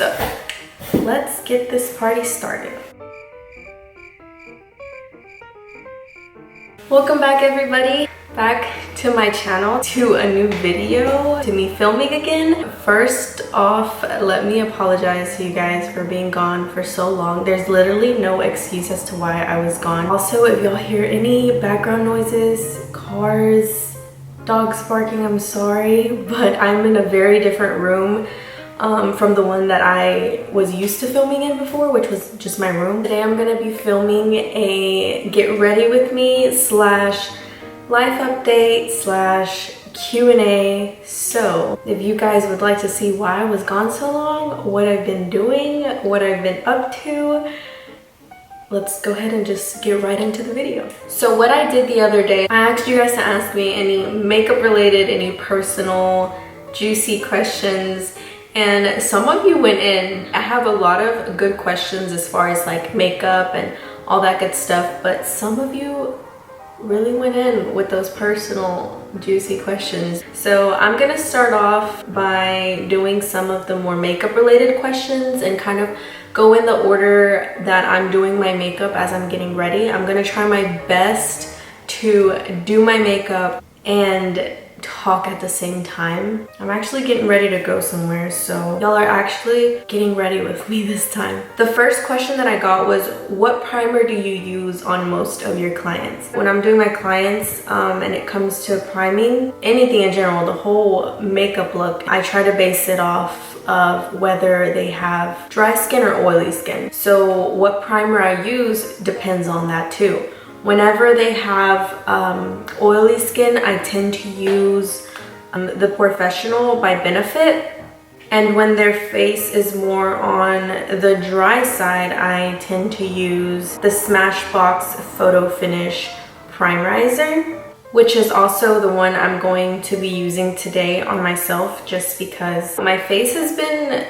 So let's get this party started. Welcome back, everybody, back to my channel, to a new video, to me filming again. First off, let me apologize to you guys for being gone for so long. There's literally no excuse as to why I was gone. Also, if y'all hear any background noises, cars, dogs barking, I'm sorry, but I'm in a very different room from the one that I was used to filming in before, which was just my room. Today I'm gonna be filming a get ready with me slash life update slash Q&A. So if you guys would like to see why I was gone so long, what I've been doing, what I've been up to, let's go ahead and just get right into the video. So what I did the other day, I asked you guys to ask me any makeup related, any personal juicy questions, and some of you went in. I have a lot of good questions as far as like makeup and all that good stuff, but some of you really went in with those personal juicy questions. So I'm gonna start off by doing some of the more makeup related questions and kind of go in the order that I'm doing my makeup as I'm getting ready. I'm gonna try my best to do my makeup and talk at the same time. I'm actually getting ready to go somewhere, so y'all are actually getting ready with me this time. The first question that I got was, what primer do you use on most of your clients? When I'm doing my clients and it comes to priming, anything in general, the whole makeup look, I try to base it off of whether they have dry skin or oily skin. So what primer I use depends on that too. Whenever they have oily skin, I tend to use the Professional by Benefit. And when their face is more on the dry side, I tend to use the Smashbox Photo Finish Primerizer, which is also the one I'm going to be using today on myself, just because my face has been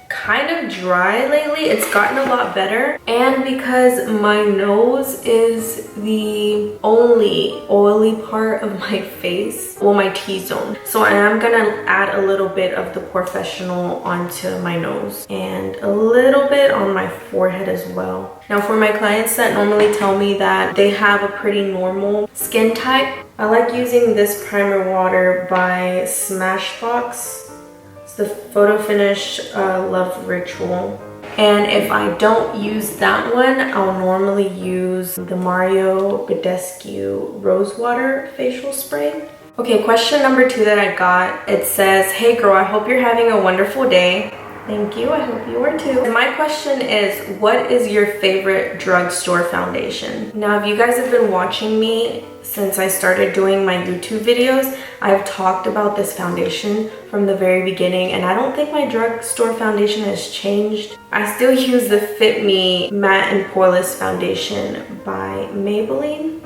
kind of dry lately. It's gotten a lot better, and because my nose is the only oily part of my face, well, my T-zone, so I am gonna add a little bit of the Professional onto my nose and a little bit on my forehead as well. Now for my clients that normally tell me that they have a pretty normal skin type, I like using this primer water by Smashbox, the Photo Finish Love Ritual. And if I don't use that one, I'll normally use the Mario Badescu Rose Water Facial Spray. Okay, question number 2 that I got, it says, hey girl, I hope you're having a wonderful day. Thank you, I hope you are too. And my question is, what is your favorite drugstore foundation? Now, if you guys have been watching me since I started doing my YouTube videos, I've talked about this foundation from the very beginning, and I don't think my drugstore foundation has changed. I still use the Fit Me Matte and Poreless Foundation by Maybelline.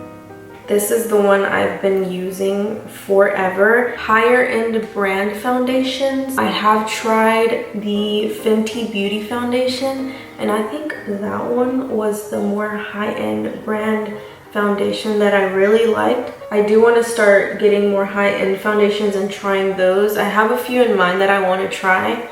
This is the one I've been using forever. Higher end brand foundations, I have tried the Fenty Beauty foundation, and I think that one was the more high-end brand foundation that I really liked. I do want to start getting more high-end foundations and trying those. I have a few in mind that I want to try,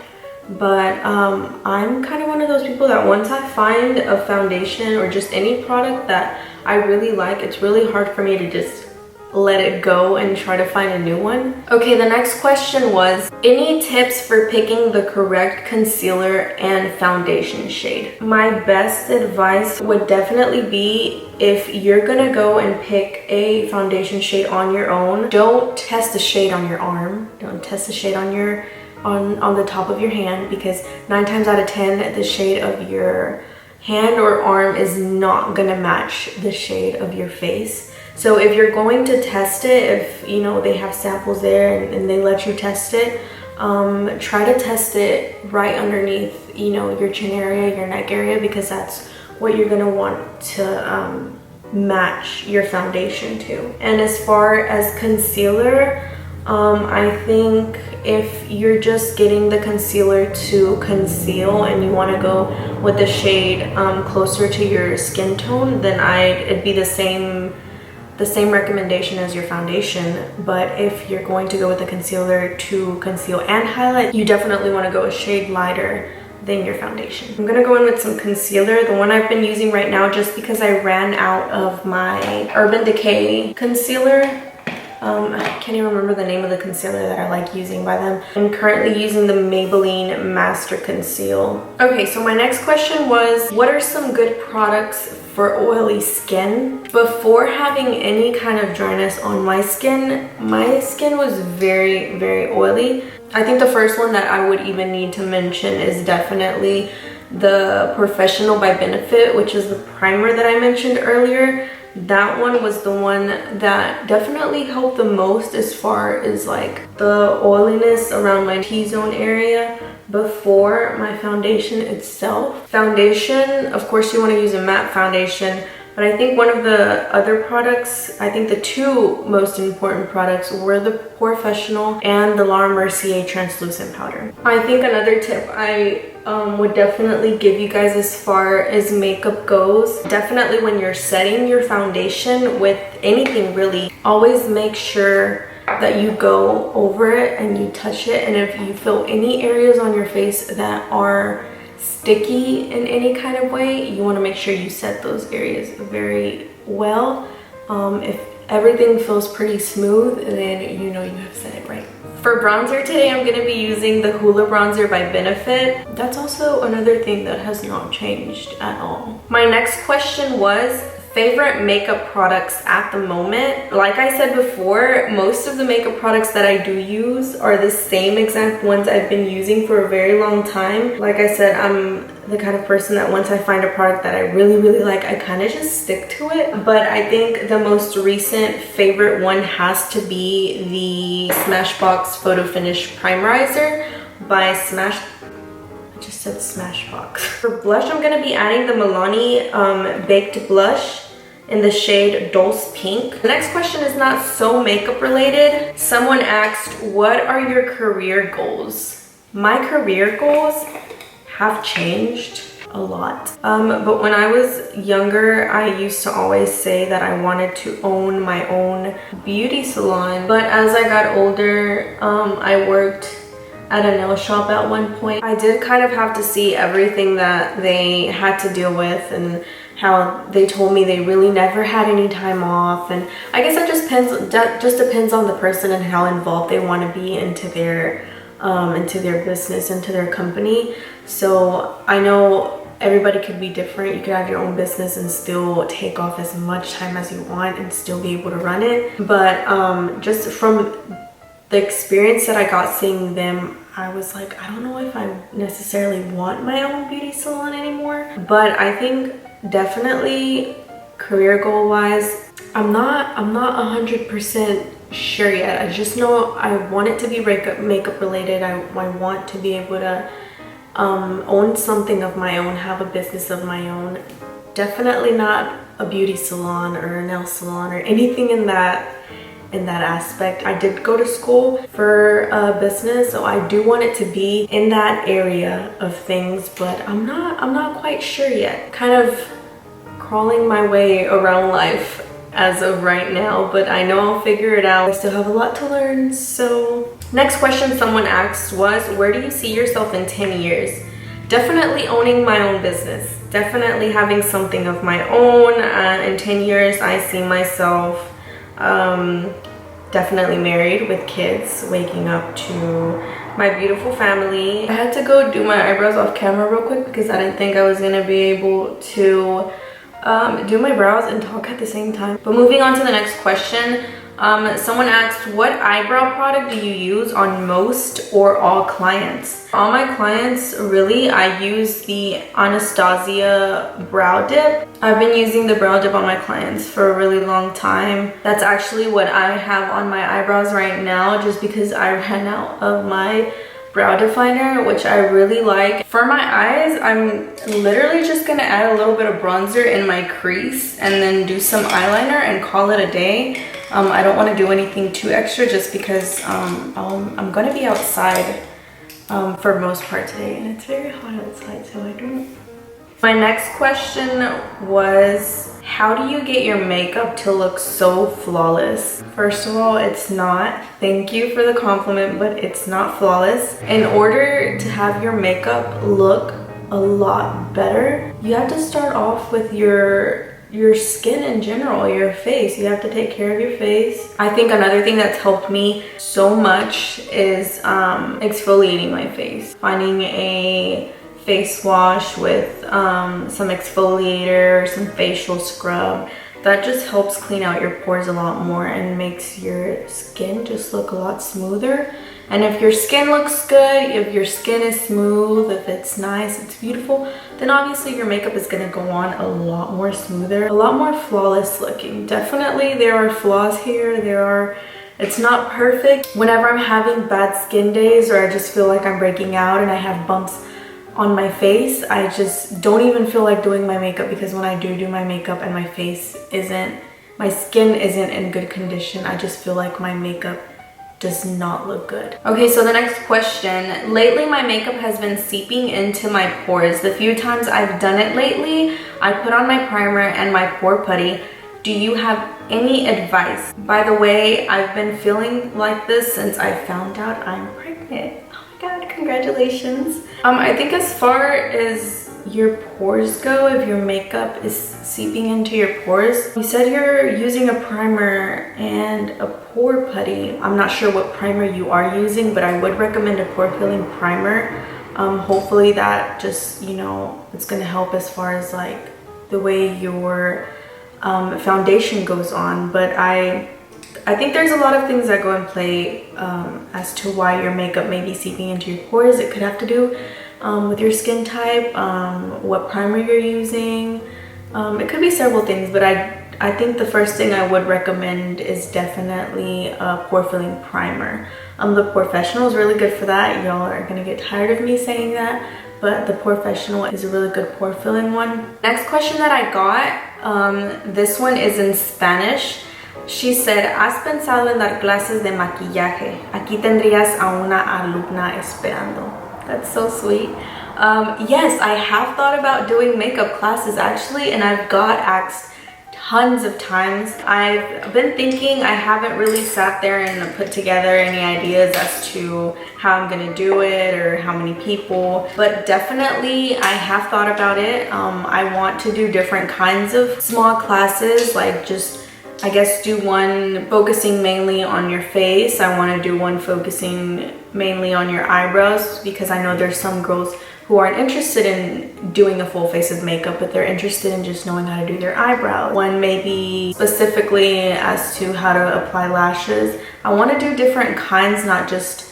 but I'm kind of one of those people that once I find a foundation or just any product that I really like, it's really hard for me to just let it go and try to find a new one. Okay, the next question was, any tips for picking the correct concealer and foundation shade? My best advice would definitely be, if you're gonna go and pick a foundation shade on your own, don't test the shade on your arm. Don't test the shade on your on the top of your hand, because 9 times out of 10 the shade of your hand or arm is not gonna match the shade of your face. So if you're going to test it, if you know they have samples there and they let you test it, try to test it right underneath, you know, your chin area, your neck area, because that's what you're gonna want to match your foundation to. And as far as concealer, I think if you're just getting the concealer to conceal and you want to go with the shade closer to your skin tone, then it'd be the same recommendation as your foundation. But if you're going to go with the concealer to conceal and highlight, you definitely want to go a shade lighter than your foundation. I'm gonna go in with some concealer, the one I've been using right now, just because I ran out of my Urban Decay concealer. I can't even remember the name of the concealer that I like using by them. I'm currently using the Maybelline Master Conceal. Okay, so my next question was, what are some good products for oily skin? Before having any kind of dryness on my skin was very, very oily. I think the first one that I would even need to mention is definitely the Professional by Benefit, which is the primer that I mentioned earlier. That one was the one that definitely helped the most as far as like the oiliness around my T-zone area before my foundation itself. Foundation, of course you want to use a matte foundation, but I think one of the other products, I think the two most important products were the Professional and the Laura Mercier translucent powder. I think another tip I would definitely give you guys as far as makeup goes, definitely when you're setting your foundation with anything really, always make sure that you go over it and you touch it, and if you feel any areas on your face that are sticky in any kind of way, you want to make sure you set those areas very well. If everything feels pretty smooth, then you know you have set it right. For bronzer today, I'm going to be using the Hoola Bronzer by Benefit. That's also another thing that has not changed at all. My next question was favorite makeup products at the moment. Like I said before, most of the makeup products that I do use are the same exact ones I've been using for a very long time. Like I said, I'm the kind of person that once I find a product that I really, really like, I kind of just stick to it. But I think the most recent favorite one has to be the Smashbox Photo Finish Primerizer by Smashbox. For blush, I'm going to be adding the Milani Baked Blush in the shade Dulce Pink. The next question is not so makeup related. Someone asked, what are your career goals? My career goals have changed a lot. But when I was younger, I used to always say that I wanted to own my own beauty salon. But as I got older, I worked at a nail shop at one point. I did kind of have to see everything that they had to deal with, and how they told me they really never had any time off. And I guess it just depends on the person and how involved they want to be into their business, into their company. So I know everybody could be different. You could have your own business and still take off as much time as you want and still be able to run it. But just from the experience that I got seeing them, I was like, I don't know if I necessarily want my own beauty salon anymore. But I think definitely career goal wise, I'm not 100% sure yet. I just know I want it to be makeup related. I want to be able to own something of my own, have a business of my own. Definitely not a beauty salon or a nail salon or anything in that aspect. I did go to school for business, so I do want it to be in that area of things, but I'm not quite sure yet. Kind of crawling my way around life as of right now, but I know I'll figure it out. I still have a lot to learn. So next question someone asked was, where do you see yourself in 10 years? Definitely owning my own business, definitely having something of my own. In 10 years I see myself definitely married with kids, waking up to my beautiful family. I had to go do my eyebrows off camera real quick because I didn't think I was gonna be able to do my brows and talk at the same time. But moving on to the next question, someone asked, what eyebrow product do you use on most or all clients? All my clients, really, I use the Anastasia brow dip. I've been using the brow dip on my clients for a really long time. That's actually what I have on my eyebrows right now, just because I ran out of my brow definer, which I really like. For my eyes, I'm literally just gonna add a little bit of bronzer in my crease and then do some eyeliner and call it a day. I don't want to do anything too extra just because I'm gonna be outside for most part today, and it's very hot outside, so I don't. My next question was, How do you get your makeup to look so flawless? First of all, it's not. Thank you for the compliment, but it's not flawless. In order to have your makeup look a lot better, you have to start off with your skin in general, your face. You have to take care of your face. I think another thing that's helped me so much is exfoliating my face. Finding a face wash with some exfoliator, some facial scrub. That just helps clean out your pores a lot more and makes your skin just look a lot smoother. And if your skin looks good, if your skin is smooth, if it's nice, it's beautiful, then obviously your makeup is gonna go on a lot more smoother, a lot more flawless looking. Definitely there are flaws here, it's not perfect. Whenever I'm having bad skin days or I just feel like I'm breaking out and I have bumps on my face, I just don't even feel like doing my makeup, because when I do my makeup and my skin isn't in good condition, I just feel like my makeup does not look good. Okay, so the next question. Lately, my makeup has been seeping into my pores. The few times I've done it lately, I put on my primer and my pore putty. Do you have any advice? By the way, I've been feeling like this since I found out I'm pregnant. God, congratulations. I think as far as your pores go, if your makeup is seeping into your pores, you said you're using a primer and a pore putty. I'm not sure what primer you are using, but I would recommend a pore filling primer. Hopefully that just, you know, it's gonna help as far as like the way your foundation goes on. But I think there's a lot of things that go in play as to why your makeup may be seeping into your pores. It could have to do with your skin type, what primer you're using. It could be several things, but I think the first thing I would recommend is definitely a pore filling primer. The Professional is really good for that. Y'all are gonna get tired of me saying that, but the Professional is a really good pore filling one. Next question that I got, this one is in Spanish. She said, ¿has pensado en dar clases de maquillaje? Aquí tendrías a una alumna esperando. That's so sweet. Yes, I have thought about doing makeup classes actually, and I've got asked tons of times. I've been thinking, I haven't really sat there and put together any ideas as to how I'm gonna do it or how many people, but definitely I have thought about it. I want to do different kinds of small classes, like just I guess do one focusing mainly on your face. I want to do one focusing mainly on your eyebrows, because I know there's some girls who aren't interested in doing a full face of makeup, but they're interested in just knowing how to do their eyebrows. One maybe specifically as to how to apply lashes. I want to do different kinds, not just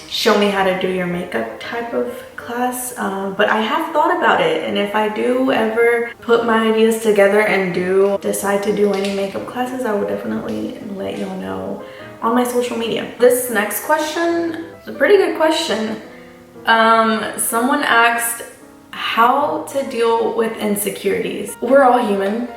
show me how to do your makeup type of class, but I have thought about it, and if I do ever put my ideas together and decide to do any makeup classes, I will definitely let y'all know on my social media. This next question is a pretty good question. Someone asked how to deal with insecurities. We're all human.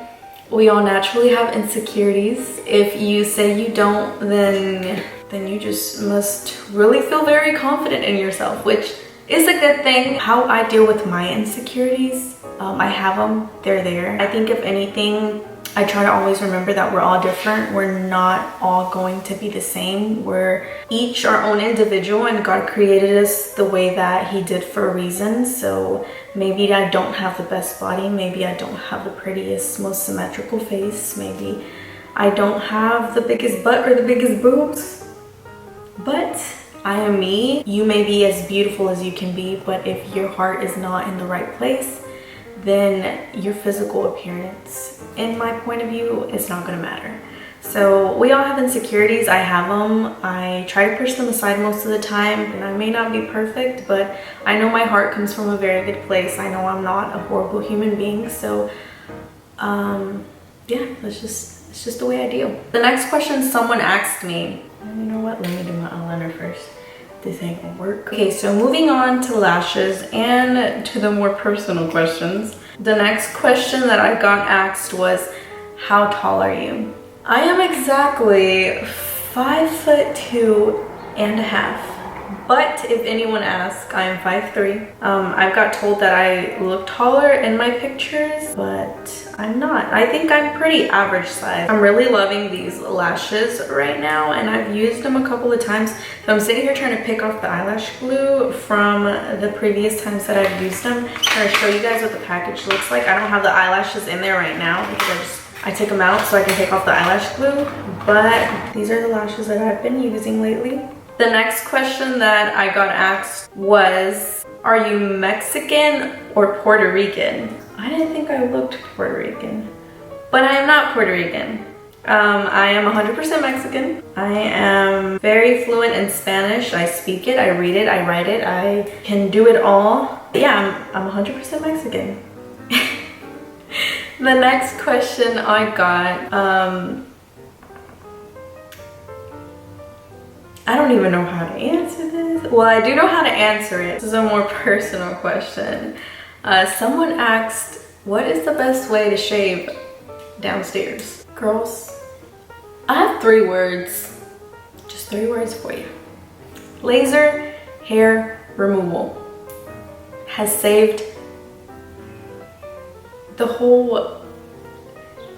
We all naturally have insecurities. If you say you don't, then you just must really feel very confident in yourself, which is a good thing. How I deal with my insecurities, I have them, they're there. I think if anything, I try to always remember that we're all different. We're not all going to be the same. We're each our own individual, and God created us the way that He did for a reason. So maybe I don't have the best body, maybe I don't have the prettiest, most symmetrical face, maybe I don't have the biggest butt or the biggest boobs, but I am me. You may be as beautiful as you can be, but if your heart is not in the right place, then your physical appearance, in my point of view, it's not gonna matter. So we all have insecurities. I have them. I try to push them aside most of the time, and I may not be perfect, but I know my heart comes from a very good place. I know I'm not a horrible human being. So yeah, it's just the way I deal. The next question someone asked me, you know what, let me do my eyeliner first. This ain't gonna work. Okay, so moving on to lashes and to the more personal questions. The next question that I got asked was, how tall are you? I am exactly 5'2.5", But if anyone asks, I am 5'3". I've got told that I look taller in my pictures, but I'm not. I think I'm pretty average size. I'm really loving these lashes right now, and I've used them a couple of times. So I'm sitting here trying to pick off the eyelash glue from the previous times that I've used them. I'm gonna show you guys what the package looks like. I don't have the eyelashes in there right now because I took them out so I can take off the eyelash glue, but these are the lashes that I've been using lately. The next question that I got asked was, are you Mexican or Puerto Rican? I didn't think I looked Puerto Rican, but I am not Puerto Rican. I am 100% Mexican. I am very fluent in Spanish. I speak it, I read it, I write it, I can do it all. But yeah, I'm 100% Mexican. The next question I got, I don't even know how to answer this. Well, I do know how to answer it. This is a more personal question. Someone asked, what is the best way to shave downstairs? Girls, I have 3 words. Just 3 words for you. Laser hair removal has saved the whole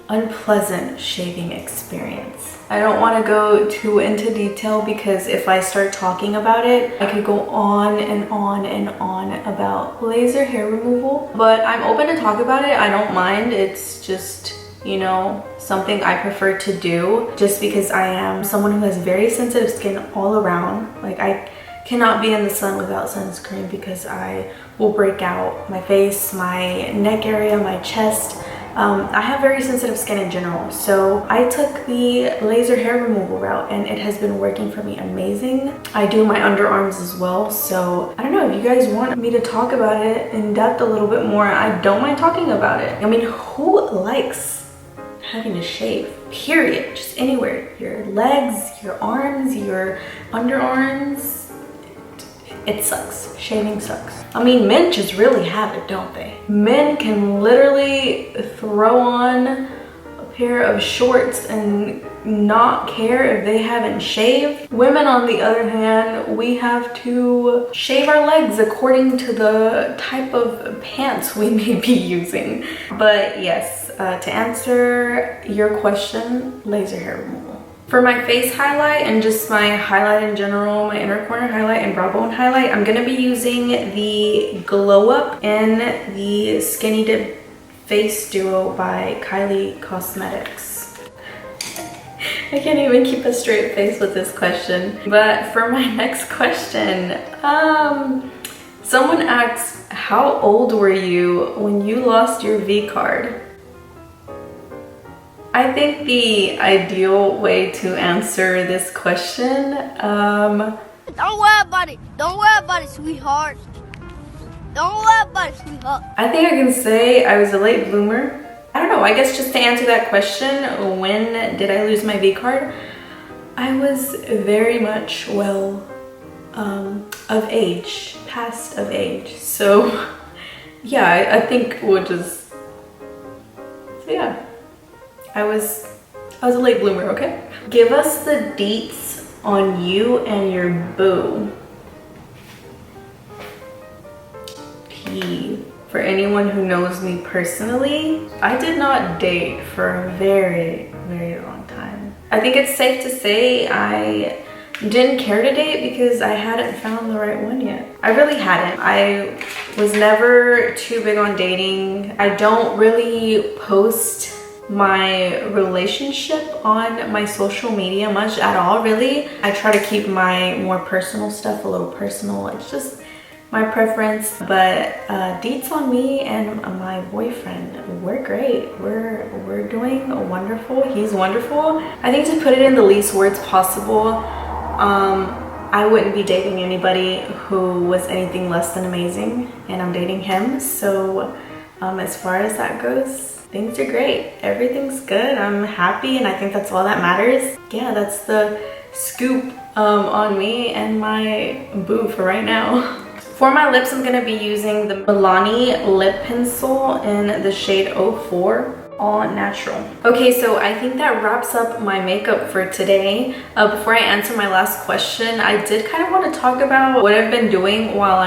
unpleasant shaving experience. I don't want to go too into detail because if I start talking about it, I could go on and on and on about laser hair removal, but I'm open to talk about it. I don't mind. It's just, you know, something I prefer to do just because I am someone who has very sensitive skin all around. Like, I cannot be in the sun without sunscreen because I will break out. My face, my neck area, my chest. I have very sensitive skin in general, so I took the laser hair removal route and it has been working for me amazing. I do my underarms as well, so I don't know if you guys want me to talk about it in depth a little bit more. I don't mind talking about it. I mean, who likes having to shave? Period. Just anywhere. Your legs, your arms, your underarms. It sucks. Shaving sucks. I mean, men just really have it, don't they? Men can literally throw on a pair of shorts and not care if they haven't shaved. Women, on the other hand, we have to shave our legs according to the type of pants we may be using. But yes, to answer your question, laser hair removal. For my face highlight and just my highlight in general, my inner corner highlight and brow bone highlight, I'm gonna be using the Glow Up in the Skinny Dip Face Duo by Kylie Cosmetics. I can't even keep a straight face with this question. But for my next question, someone asked, how old were you when you lost your V card? I think the ideal way to answer this question, don't worry about it. Don't worry about it, sweetheart. Don't worry about it, sweetheart. I think I can say I was a late bloomer. I don't know, I guess just to answer that question, when did I lose my V card? I was very much, well, of age, past of age. So yeah, I think we'll just, so yeah. I was a late bloomer, okay? Give us the deets on you and your boo. P. For anyone who knows me personally, I did not date for a very, very long time. I think it's safe to say I didn't care to date because I hadn't found the right one yet. I really hadn't. I was never too big on dating. I don't really post my relationship on my social media much at all, really. I try to keep my more personal stuff a little personal. It's just my preference. But deets on me and my boyfriend, we're great. We're doing wonderful. He's wonderful. I think to put it in the least words possible, I wouldn't be dating anybody who was anything less than amazing, and I'm dating him. So as far as that goes, things are great. Everything's good. I'm happy, and I think that's all that matters. Yeah, that's the scoop on me and my boo for right now. For my lips, I'm gonna be using the Milani lip pencil in the shade 04. all natural. Okay, so I think that wraps up my makeup for today. Before I answer my last question, I did kind of want to talk about what I've been doing while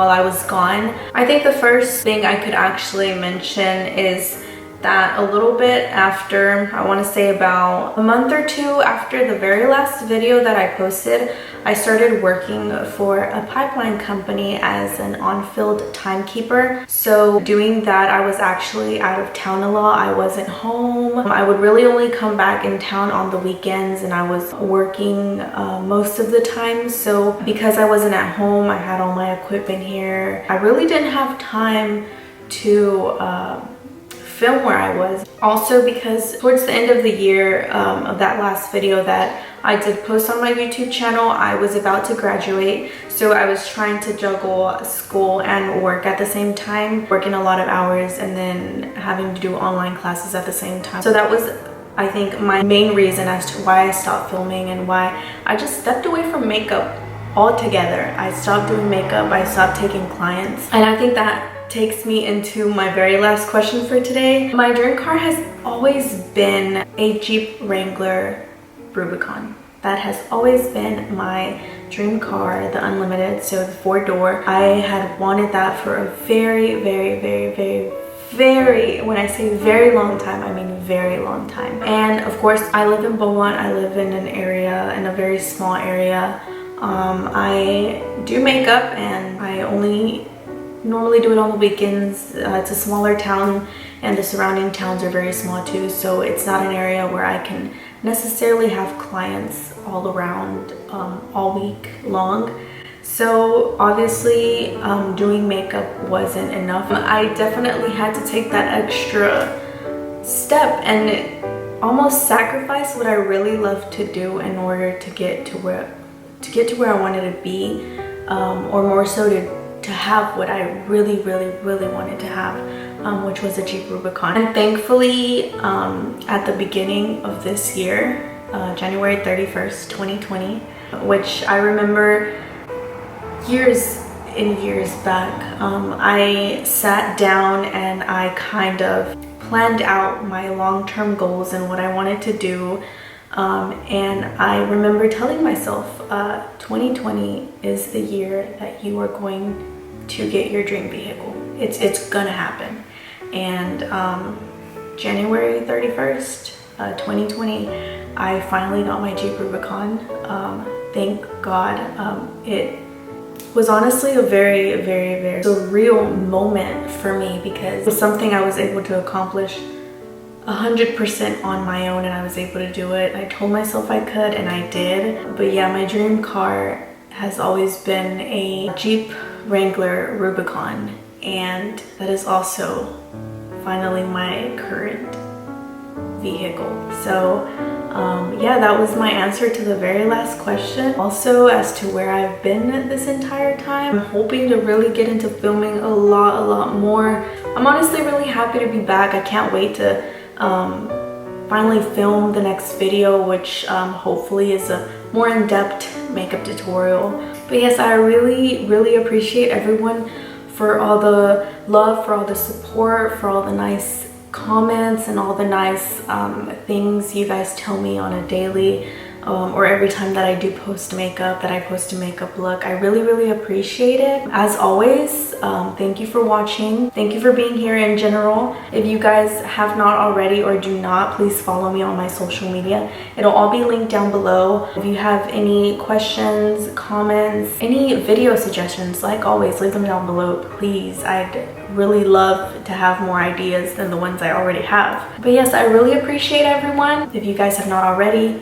I was gone. I think the first thing I could actually mention is that a little bit after, I want to say about a month or two after the very last video that I posted, I started working for a pipeline company as an on-field timekeeper. So doing that, I was actually out of town a lot. I wasn't home. I would really only come back in town on the weekends, and I was working most of the time. So because I wasn't at home, I had all my equipment here. I really didn't have time to film where I was. Also because towards the end of the year of that last video that I did post on my YouTube channel, I was about to graduate. So I was trying to juggle school and work at the same time, working a lot of hours and then having to do online classes at the same time. So that was, I think, my main reason as to why I stopped filming and why I just stepped away from makeup altogether. I stopped doing makeup, I stopped taking clients. And I think that takes me into my very last question for today. My dream car has always been a Jeep Wrangler Rubicon. That has always been my dream car, the Unlimited, so the 4-door. I had wanted that for a very, when I say very long time, I mean very long time. And of course, I live in Beaumont. I live in an area, in a very small area. I do makeup and I only normally do it on the weekends. It's a smaller town and the surrounding towns are very small too, so it's not an area where I can necessarily have clients all around all week long. So obviously doing makeup wasn't enough. I definitely had to take that extra step and almost sacrifice what I really love to do in order to get to where I wanted to be, or more so to have what I really wanted to have, which was a Jeep Rubicon. And thankfully, at the beginning of this year, January 31st, 2020, which I remember years and years back, I sat down and I kind of planned out my long-term goals and what I wanted to do. And I remember telling myself, 2020 is the year that you are going to get your dream vehicle. It's gonna happen. And January 31st, 2020, I finally got my Jeep Rubicon. Thank God. It was honestly a very surreal moment for me because it was something I was able to accomplish 100% on my own, and I was able to do it. I told myself I could and I did. But yeah, my dream car has always been a Jeep Wrangler Rubicon, and that is also finally my current vehicle. So yeah, that was my answer to the very last question. Also, as to where I've been this entire time, I'm hoping to really get into filming a lot more. I'm honestly really happy to be back. I can't wait to finally film the next video, which hopefully is a more in-depth makeup tutorial. But yes, I really appreciate everyone for all the love, for all the support, for all the nice comments and all the nice things you guys tell me on a daily or every time that I do post makeup, that I post a makeup look. I really appreciate it. As always, thank you for watching. Thank you for being here in general. If you guys have not already or do not, please follow me on my social media. It'll all be linked down below. If you have any questions, comments, any video suggestions, like always, leave them down below, please. I'd really love to have more ideas than the ones I already have. But yes, I really appreciate everyone. If you guys have not already,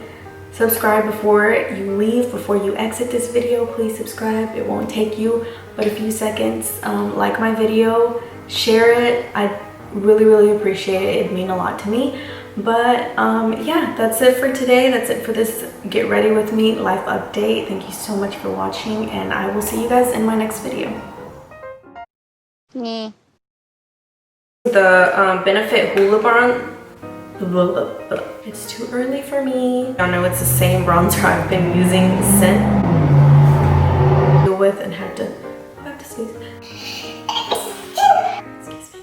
subscribe before you leave, before you exit this video. Please subscribe. It won't take you but a few seconds. Like my video, share it. I really appreciate it. It'd mean a lot to me. But yeah, that's it for today. That's it for this Get Ready With Me life update. Thank you so much for watching, and I will see you guys in my next video. Yeah. The Benefit Hula Bronzer. It's too early for me. I know it's the same bronzer I've been using since. Deal with and had to sneeze. Excuse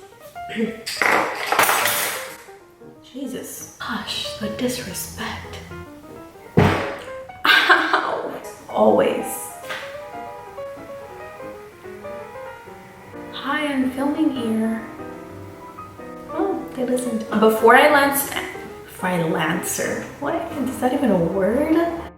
me. What disrespect. Ow. Always. Hi, I'm filming here. Oh, they listened. Before I lancer, what? Is that even a word?